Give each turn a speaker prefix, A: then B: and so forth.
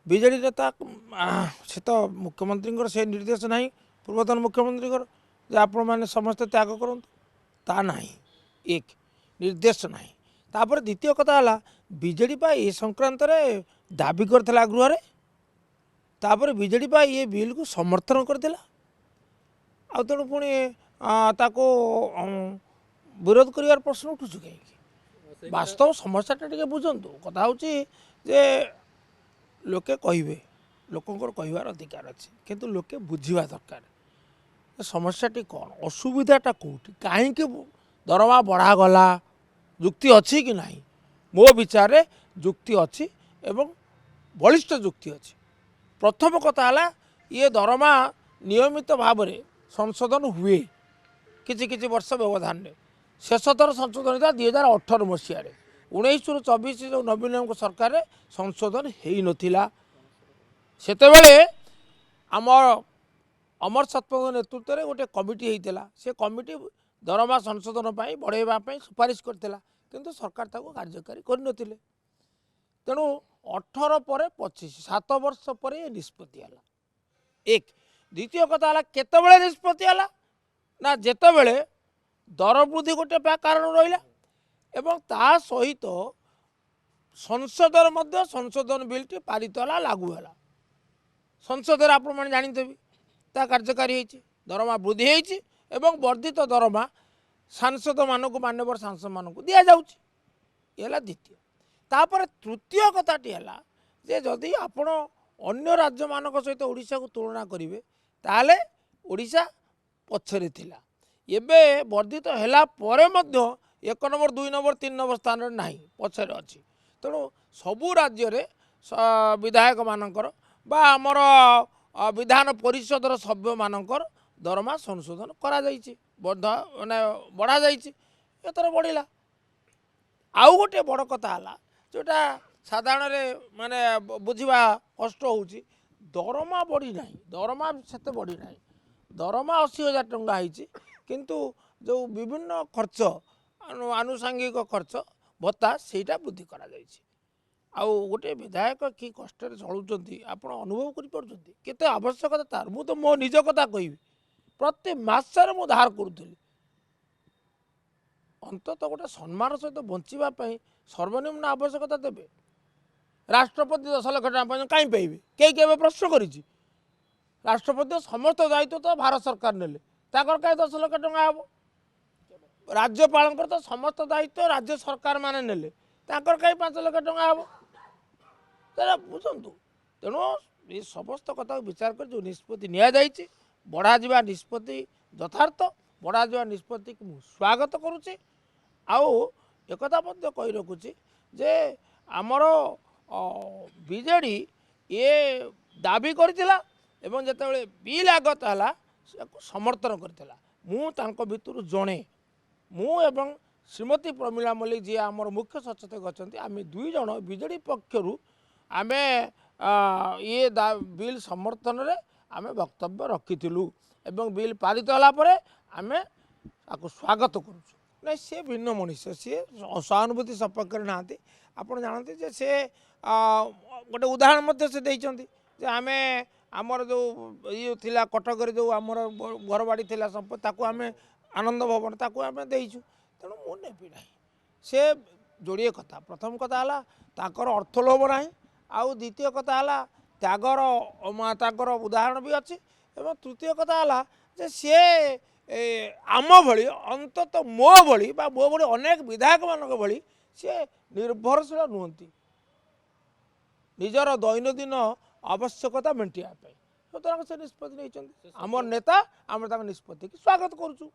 A: विजेडी नेता से तो मुख्यमंत्री से निर्देश ना पूर्वतन मुख्यमंत्री जे आपण मैंने समस्ते त्याग करूँ ता ना एक निर्देश ना तापर द्वितीय कथा है विजेडी ए संक्रांत दाबी करथिला गृह तापर विजेडी ये बिल को समर्थन करथिला आ तेणु पुणी ताको विरोध कर प्रश्न उठुछु कहीं वास्तव समस्या टे बुझंतु कथा होची जे लोके कहे लोकंर कहबार अधिकार अच्छे किंतु लोके बुझा दरकार समस्याटी कौन असुविधाटा कौटी कहीं दरमा बढ़ागला जुक्ति अच्छी कि नहीं मो विचार जुक्ति अच्छी एवं बलिष्ठ जुक्ति अच्छी प्रथम कथा है ये दरमा नियमित भाव में संशोधन हुए किसी वर्ष व्यवधान में शेष थर संशोधन था 2018 मसीह 19 रु 24 जो नवीन सरकार संशोधन हो नाला सेतेबेले आमर अमर सत्पथ नेतृत्व में गोटे कमिटी होता से कमिटी दरमा संशोधन बढ़ावा सुपारिश करथिला किंतु सरकार ताको कार्यकारी करनथिले तेणु 18 पर 25 7 वर्ष पर ये निष्पत्ति है एक द्वितीय कथा है केतबेले निष्पत्ति है ना जेतेबेले दर वृद्धि गोटे कारण रहा एवं ता सहित संसदर मध्य संशोधन बिलटी पारित है लागू है संसद आपण जानते ता कार्यकारी होती दरमा वृद्धि होती एवं वर्धित दरमा सांसद मानक मान्यवर सांसद मानक दि जाऊँगा द्वितीय तापर तृतीय कथाटी है जे जदि आपण अन्य राज्य मानक सहित ओडिशा को तुलना करेंगे ताले ओडिशा पछरे थिला एबे वर्धित हैला परे मध्य 1 नंबर 2 नंबर 3 नंबर स्थान रे नाही पछरे अछि तेणु सबु राज्य रे विधायक मानकर बा आमर विधान परिषदर सभ्य मानकर दरमा संशोधन करा जाइछि माने बढ़ा जाइछि एतर बढ़िला आउ गोटे बड़ कथा है जोटा साधारण माने बुझा कष्ट होउछि दरमा बढ़ी ना दरमा से बढ़ी ना दरमा 80,000 टंका होइछि किंतु जो विभिन्न खर्च आनुषंगिक खर्च भत्ता सेटा वृद्धि करा जाइछि आउ गोटे विधायक कि कष्ट चलुंट आप अनुभव करते आवश्यकता तार मु तो मो निज कथा कहि प्रति मासर मु धार करूली अंततः गोटे सम्मान सहित बचापी सर्वनिम्न आवश्यकता देवे राष्ट्रपति 10 लाख टका कहीं पाइबे कई प्रश्न करी राष्ट्रपति समस्त दायित्व तो भारत सरकार नेले ताकर कहीं 10 लाख टका हम राज्यपाल तो समस्त दायित्व राज्य सरकार माने नेले ताकर कहीं 5 लाख टका हम तेरा बुझंतु तेणु ये समस्त कथा विचार कर जो निष्पत्ति नि बढ़ा जा निष्पत्ति यथार्थ बढ़ा जा निष्पत्ति को स्वागत करुच्चे आउ एकथा कही रखुची जे आमर बीजेडी ये दाबी करथिला एवं जेतेबेले बिल आगत है समर्थन करथिला मु तांको भितरु जणे मु एवं श्रीमती प्रमिला मल्लिक जी आमर मुख्य सचेतक अच्छा आम 2 जन बीजेडी पक्षरु आमे ये बिल समर्थन रे आमे वक्तव्य रखिथिलु एवं बिल पारित होला परे आमे ताको स्वागत करूछु ना सी भिन्न मनुष्य सी सहानुभूति सपक्ष नहांती आपण जानते जे से गोटे उदाहरण मध्य से देइचंती जे आमे आमर जो ये थिला कटक जो आमर घर बाड़ी थिला संपत्ति ताको आमे आनंद भवन ताको आमे देइछु तेणु मु नेबी नाही से जोड़िए कथा प्रथम कथा है ताकर अर्थ लोभ ना आउ द्वितीय कथा है त्यागर उदाहरण भी अच्छी एवं तृतीय कथा है जे सी आम भली अंतत मो भली बा मो भली अनेक विधायक मानक भली सी निर्भरशील नुहति निजर दैनंदिन आवश्यकता मेटाइवाई सुतरां से निष्पत्ति नहीं आम नेता आम निष्पत्ति की स्वागत करुचु।